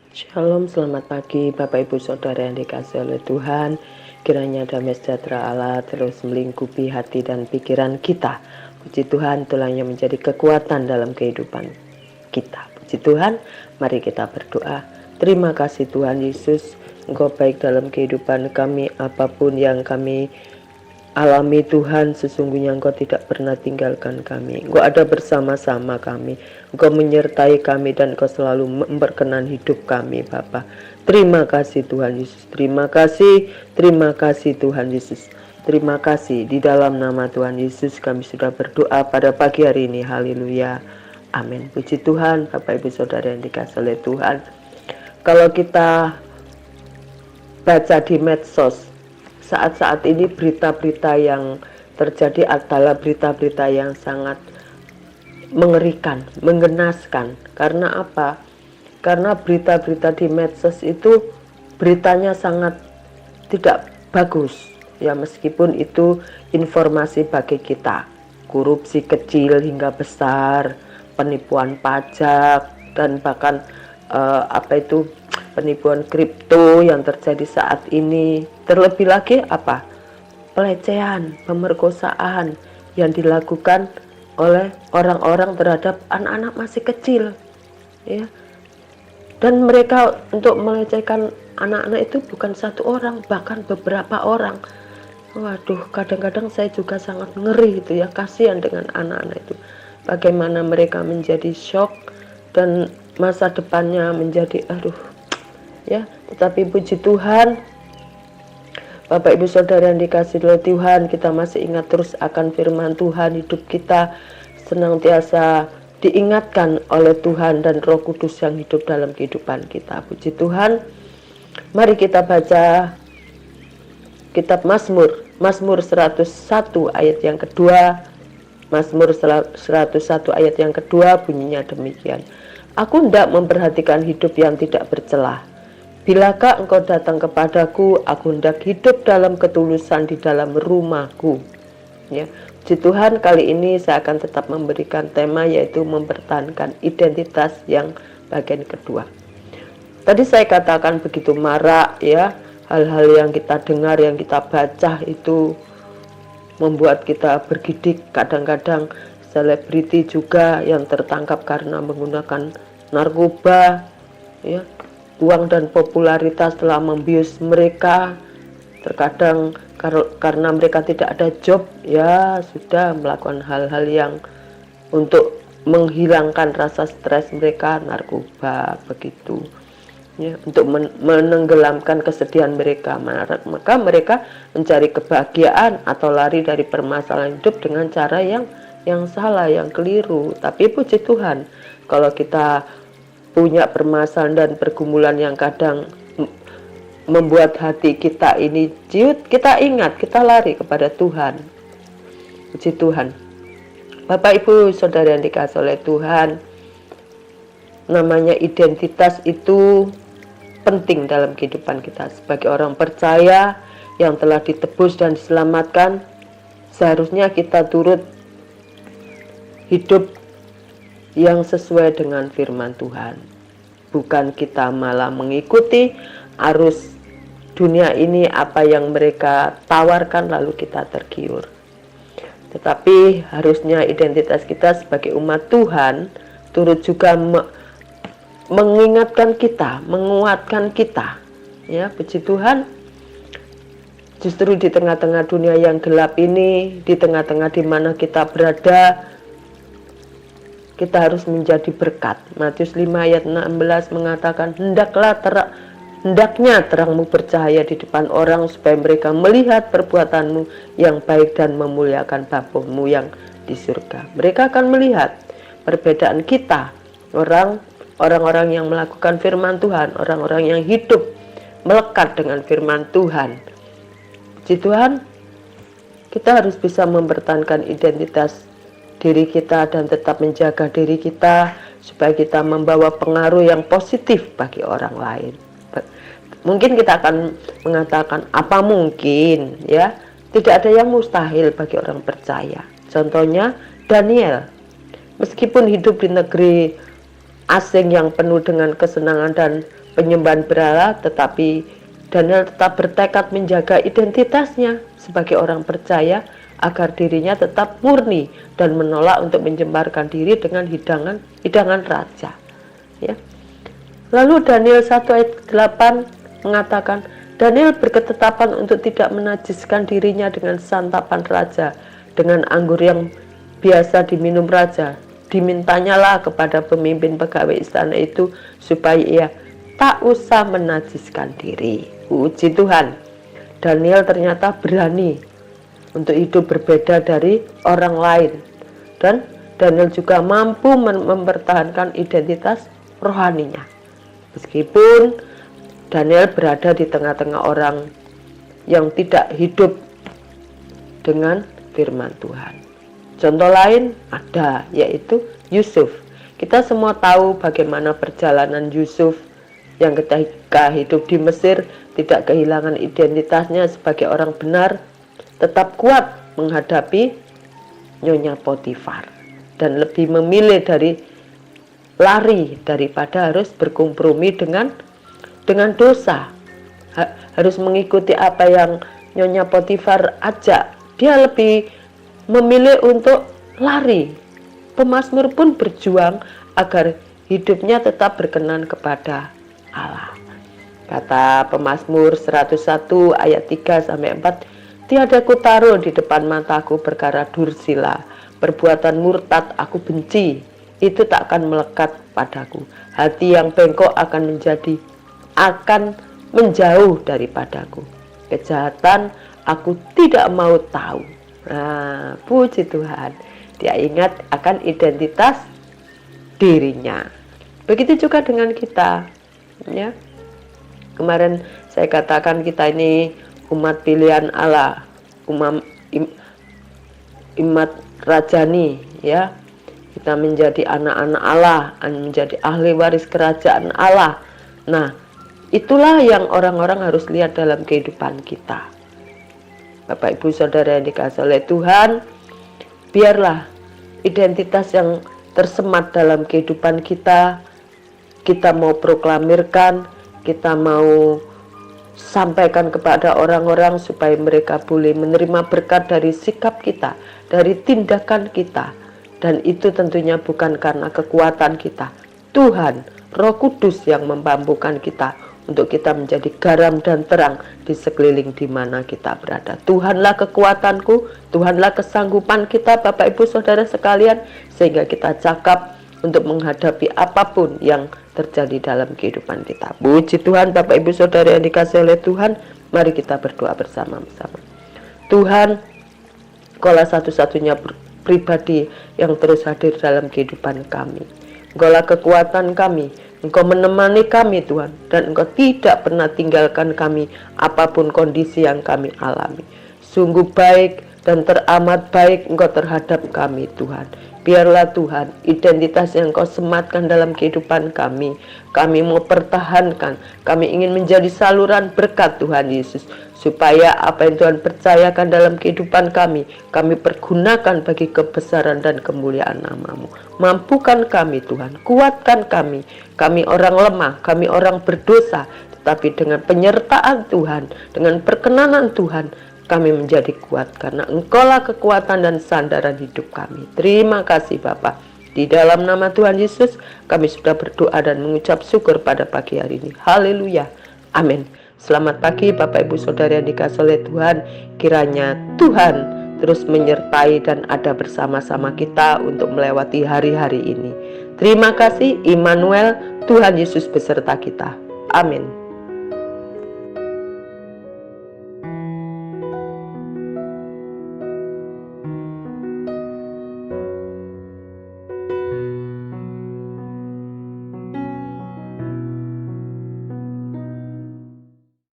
Shalom, selamat pagi Bapak Ibu Saudara yang dikasihi oleh Tuhan. Kiranya damai sejahtera Allah terus melingkupi hati dan pikiran kita. Puji Tuhan, itulah yang menjadi kekuatan dalam kehidupan kita. Puji Tuhan, mari kita berdoa. Terima kasih Tuhan Yesus, Engkau baik dalam kehidupan kami, apapun yang kami alami Tuhan, sesungguhnya Engkau tidak pernah tinggalkan kami. Engkau ada bersama-sama kami. Engkau menyertai kami dan Engkau selalu memperkenan hidup kami Bapa. Terima kasih Tuhan Yesus. Terima kasih Tuhan Yesus. Terima kasih di dalam nama Tuhan Yesus kami sudah berdoa pada pagi hari ini. Haleluya. Amin. Puji Tuhan, Bapak Ibu Saudara yang dikasihi oleh Tuhan. Kalau kita baca di medsos, saat-saat ini berita-berita yang terjadi adalah berita-berita yang sangat mengerikan, menggenaskan. Karena apa? Karena berita-berita di medsos itu beritanya sangat tidak bagus. Ya, meskipun itu informasi bagi kita. Korupsi kecil hingga besar, penipuan pajak, dan bahkan penipuan kripto yang terjadi saat ini. Terlebih lagi apa? Pelecehan, pemerkosaan yang dilakukan oleh orang-orang terhadap anak-anak masih kecil, ya. Dan mereka untuk melecehkan anak-anak itu bukan satu orang, bahkan beberapa orang. Waduh, kadang-kadang saya juga sangat ngeri itu ya, kasihan dengan anak-anak itu. Bagaimana mereka menjadi shock dan masa depannya menjadi ya. Tetapi puji Tuhan, Bapak Ibu Saudara yang dikasihi oleh Tuhan, kita masih ingat terus akan firman Tuhan. Hidup kita senantiasa diingatkan oleh Tuhan dan Roh Kudus yang hidup dalam kehidupan kita. Puji Tuhan. Mari kita baca kitab Mazmur 101 ayat yang kedua. Mazmur 101 ayat yang kedua bunyinya demikian. Aku hendak memperhatikan hidup yang tidak bercelah. Bilakah engkau datang kepadaku, aku hendak hidup dalam ketulusan di dalam rumahku. Ya, puji Tuhan, kali ini saya akan tetap memberikan tema yaitu mempertahankan identitas yang bagian kedua. Tadi saya katakan begitu marak ya, hal-hal yang kita dengar, yang kita baca itu membuat kita bergidik. Kadang-kadang selebriti juga yang tertangkap karena menggunakan narkoba, ya, uang dan popularitas telah membius mereka. Terkadang karena mereka tidak ada job, ya sudah melakukan hal-hal yang untuk menghilangkan rasa stres mereka, narkoba begitu. Ya, untuk menenggelamkan kesedihan mereka, maka mereka mencari kebahagiaan atau lari dari permasalahan hidup dengan cara yang salah, yang keliru. Tapi puji Tuhan, kalau kita punya permasalahan dan pergumulan yang kadang membuat hati kita ini ciut, kita ingat, kita lari kepada Tuhan. Puji Tuhan. Bapak Ibu Saudara yang dikasihi oleh Tuhan, namanya identitas itu penting dalam kehidupan kita. Sebagai orang percaya yang telah ditebus dan diselamatkan, seharusnya kita turut hidup yang sesuai dengan firman Tuhan. Bukan kita malah mengikuti arus dunia ini, apa yang mereka tawarkan lalu kita tergiur. Tetapi harusnya identitas kita sebagai umat Tuhan turut juga mengingatkan kita, menguatkan kita. Ya, puji Tuhan. Justru di tengah-tengah dunia yang gelap ini, di tengah-tengah di mana kita berada, kita harus menjadi berkat. Matius 5 ayat 16 mengatakan, hendaknya terangmu bercahaya di depan orang supaya mereka melihat perbuatanmu yang baik dan memuliakan Bapamu yang di surga. Mereka akan melihat perbedaan kita, orang-orang yang melakukan firman Tuhan, orang-orang yang hidup melekat dengan firman Tuhan. Puji Tuhan, kita harus bisa mempertahankan identitas diri kita dan tetap menjaga diri kita supaya kita membawa pengaruh yang positif bagi orang lain. Mungkin kita akan mengatakan apa mungkin, ya, tidak ada yang mustahil bagi orang percaya. Contohnya Daniel, meskipun hidup di negeri asing yang penuh dengan kesenangan dan penyembahan berhala, tetapi Daniel tetap bertekad menjaga identitasnya sebagai orang percaya agar dirinya tetap murni dan menolak untuk menjembarkan diri dengan hidangan raja. Ya. Lalu Daniel 1 ayat 8 mengatakan, Daniel berketetapan untuk tidak menajiskan dirinya dengan santapan raja, dengan anggur yang biasa diminum raja. Dimintanyalah kepada pemimpin pegawai istana itu supaya ia tak usah menajiskan diri. Puji Tuhan, Daniel ternyata berani untuk hidup berbeda dari orang lain. Dan Daniel juga mampu mempertahankan identitas rohaninya. Meskipun Daniel berada di tengah-tengah orang yang tidak hidup dengan firman Tuhan. Contoh lain ada, yaitu Yusuf. Kita semua tahu bagaimana perjalanan Yusuf yang ketika hidup di Mesir tidak kehilangan identitasnya sebagai orang benar, tetap kuat menghadapi Nyonya Potifar dan lebih memilih lari daripada harus berkompromi dengan dosa. Harus mengikuti apa yang Nyonya Potifar ajak. Dia lebih memilih untuk lari. Pemazmur pun berjuang agar hidupnya tetap berkenan kepada Allah. Kata Pemazmur 101 ayat 3 sampai 4, tiada kutaruh di depan mataku perkara dursila, perbuatan murtad aku benci, itu tak akan melekat padaku. Hati yang bengkok akan menjauh daripadaku. Kejahatan aku tidak mau tahu. Nah, puji Tuhan, dia ingat akan identitas dirinya. Begitu juga dengan kita, ya. Kemarin saya katakan kita ini umat pilihan Allah, umat rajani, ya. Kita menjadi anak-anak Allah, menjadi ahli waris kerajaan Allah. Nah, itulah yang orang-orang harus lihat dalam kehidupan kita. Bapak Ibu Saudara yang dikasihi oleh Tuhan, biarlah identitas yang tersemat dalam kehidupan kita mau proklamirkan, kita mau sampaikan kepada orang-orang supaya mereka boleh menerima berkat dari sikap kita, dari tindakan kita. Dan itu tentunya bukan karena kekuatan kita. Tuhan, Roh Kudus yang memampukan kita untuk kita menjadi garam dan terang di sekeliling di mana kita berada. Tuhanlah kekuatanku, Tuhanlah kesanggupan kita, Bapak Ibu Saudara sekalian, sehingga kita cakap untuk menghadapi apapun yang terjadi dalam kehidupan kita. Puji Tuhan, Bapak Ibu Saudara yang dikasihi oleh Tuhan, mari kita berdoa bersama-sama. Tuhan, Engkaulah satu-satunya pribadi yang terus hadir dalam kehidupan kami. Engkaulah kekuatan kami, Engkau menemani kami Tuhan, dan Engkau tidak pernah tinggalkan kami apapun kondisi yang kami alami. Sungguh baik dan teramat baik Engkau terhadap kami Tuhan. Biarlah Tuhan, identitas yang Engkau sematkan dalam kehidupan kami mau pertahankan. Kami ingin menjadi saluran berkat Tuhan Yesus, supaya apa yang Tuhan percayakan dalam kehidupan kami pergunakan bagi kebesaran dan kemuliaan nama-Mu. Mampukan kami Tuhan, kuatkan kami orang lemah, kami orang berdosa, tetapi dengan penyertaan Tuhan, dengan perkenanan Tuhan, kami menjadi kuat karena Engkaulah kekuatan dan sandaran hidup kami. Terima kasih Bapa. Di dalam nama Tuhan Yesus, kami sudah berdoa dan mengucap syukur pada pagi hari ini. Haleluya. Amin. Selamat pagi Bapak Ibu Saudara yang dikasihi oleh Tuhan. Kiranya Tuhan terus menyertai dan ada bersama-sama kita untuk melewati hari-hari ini. Terima kasih Immanuel, Tuhan Yesus beserta kita. Amin.